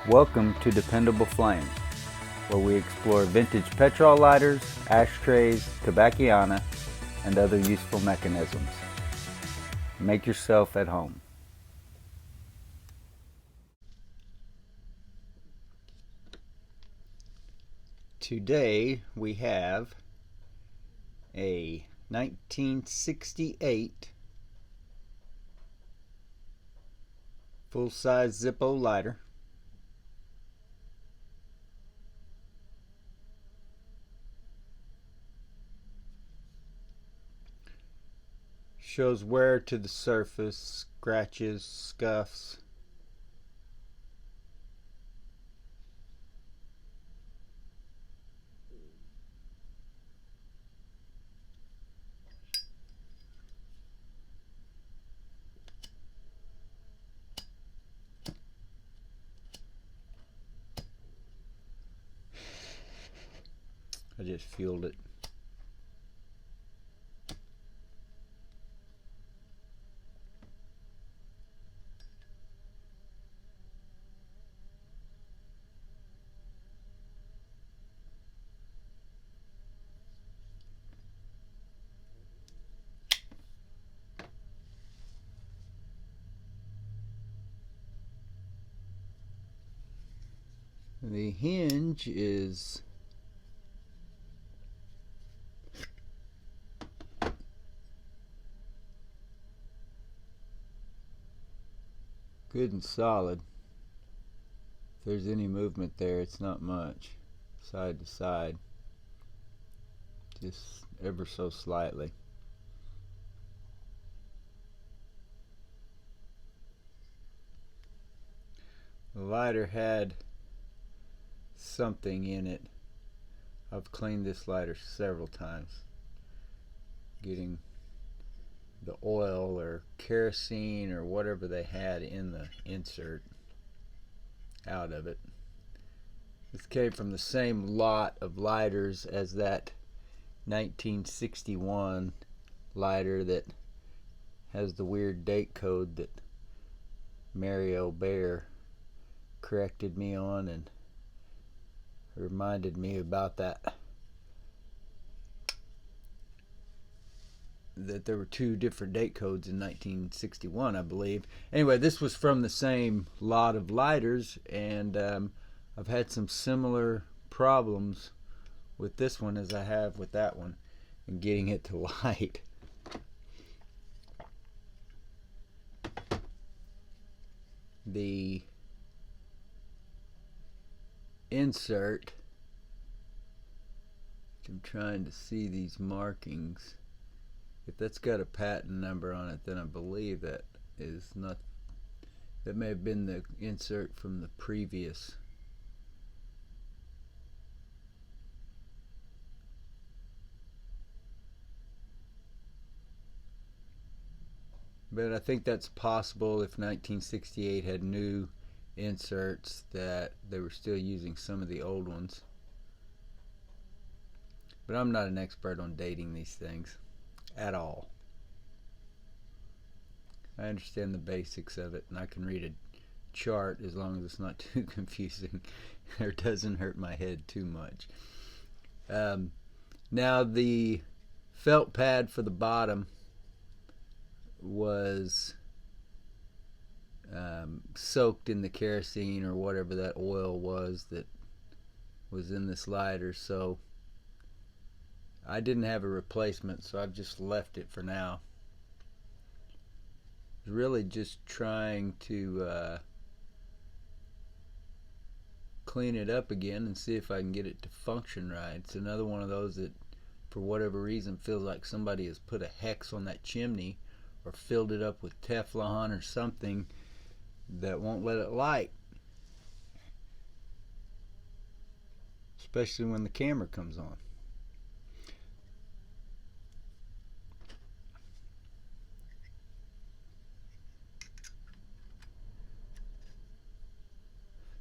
Welcome to Dependable Flame, where we explore vintage petrol lighters, ashtrays, tobacciana, and other useful mechanisms. Make yourself at home. Today we have a 1968 full-size Zippo lighter. Shows wear to the surface, scratches, scuffs. I just fueled it. The hinge is good and solid. If there's any movement there, it's not much, side to side, just ever so slightly. The lighter had something in it. I've cleaned this lighter several times, getting the oil or kerosene or whatever they had in the insert out of it. This came from the same lot of lighters as that 1961 lighter that has the weird date code that Mario Bear corrected me on and reminded me about that there were two different date codes in 1961, I believe. Anyway, this was from the same lot of lighters, and I've had some similar problems with this one as I have with that one and getting it to light. The insert, I'm trying to see these markings. If that's got a patent number on it, then I believe that is not, that may have been the insert from the previous. But I think that's possible if 1968 had new inserts, that they were still using some of the old ones. But I'm not an expert on dating these things at all. I understand the basics of it, and I can read a chart as long as it's not too confusing or doesn't hurt my head too much. Now the felt pad for the bottom was soaked in the kerosene or whatever that oil was that was in this lighter, so I didn't have a replacement, so I've just left it for now. Really just trying to clean it up again and see if I can get it to function right. It's another one of those that for whatever reason feels like somebody has put a hex on that chimney or filled it up with Teflon or something that won't let it light, especially when the camera comes on.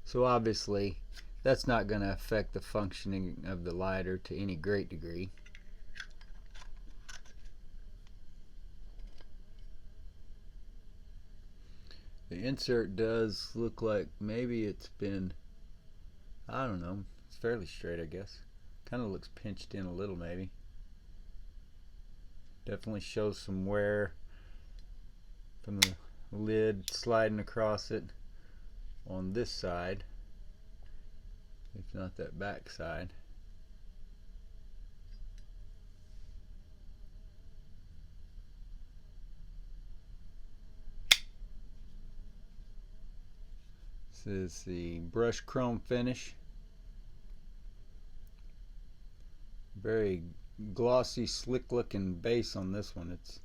So obviously that's not going to affect the functioning of the lighter to any great degree. The insert does look like maybe it's been, I don't know, it's fairly straight, I guess. Kind of looks pinched in a little, maybe. Definitely shows some wear from the lid sliding across it on this side, if not that back side. This is the brushed chrome finish. Very glossy, slick looking base on this one. It's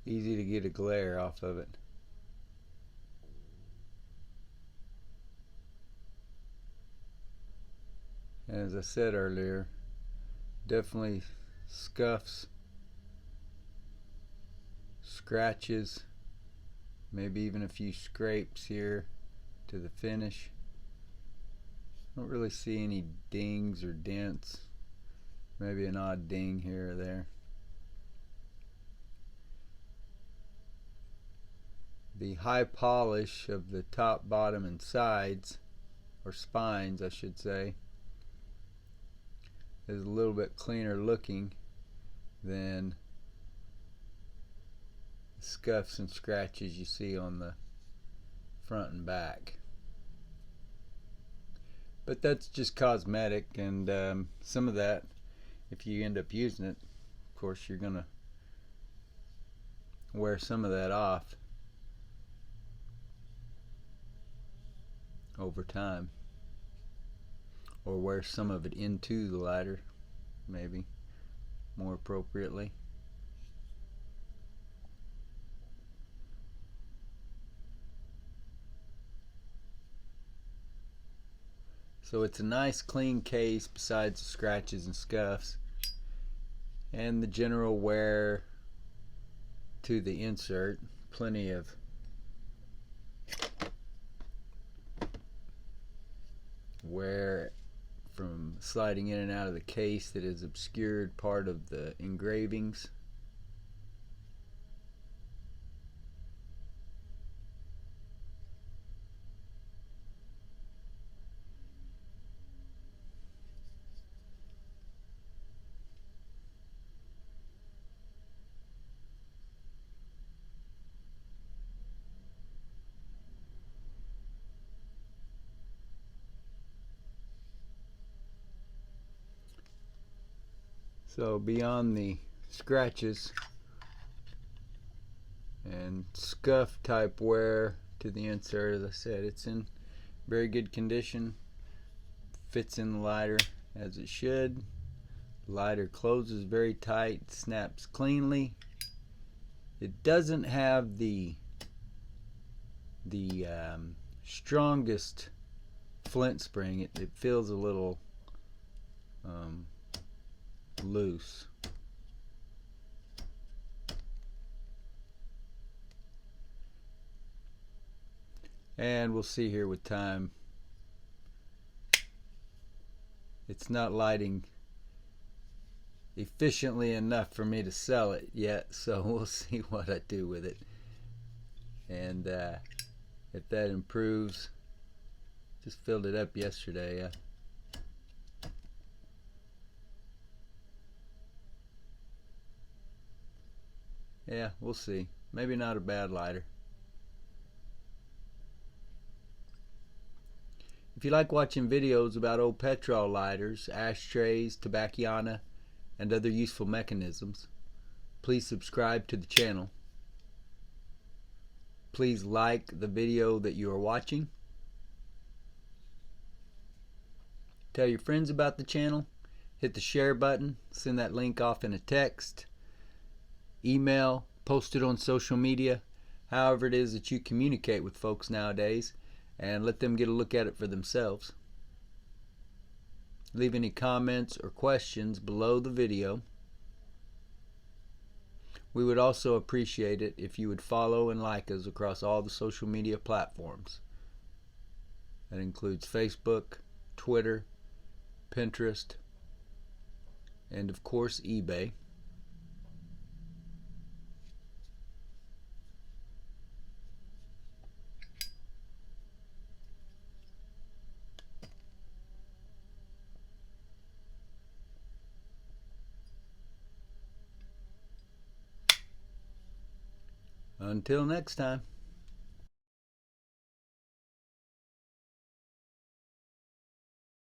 easy to get a glare off of it. And as I said earlier, definitely scuffs, scratches, maybe even a few scrapes here to the finish. Don't really see any dings or dents. Maybe an odd ding here or there. The high polish of the top, bottom, and sides, or spines I should say, is a little bit cleaner looking than the scuffs and scratches you see on the front and back. But that's just cosmetic, and some of that, if you end up using it, of course you're gonna wear some of that off over time, or wear some of it into the lighter, maybe more appropriately. So it's a nice clean case besides the scratches and scuffs and the general wear to the insert. Plenty of wear from sliding in and out of the case that has obscured part of the engravings. So beyond the scratches and scuff type wear to the insert, as I said, it's in very good condition. Fits in the lighter as it should. The lighter closes very tight, snaps cleanly. It doesn't have the strongest flint spring. It feels a little loose. And we'll see here with time. It's not lighting efficiently enough for me to sell it yet, so we'll see what I do with it. And if that improves, just filled it up yesterday. Yeah, we'll see. Maybe not a bad lighter. If you like watching videos about old petrol lighters, ashtrays, tobacconista, and other useful mechanisms, please subscribe to the channel. Please like the video that you are watching. Tell your friends about the channel. Hit the share button. Send that link off in a text, email, post it on social media, however it is that you communicate with folks nowadays, and let them get a look at it for themselves. Leave any comments or questions below the video. We would also appreciate it if you would follow and like us across all the social media platforms. That includes Facebook, Twitter, Pinterest, and of course eBay. Until next time.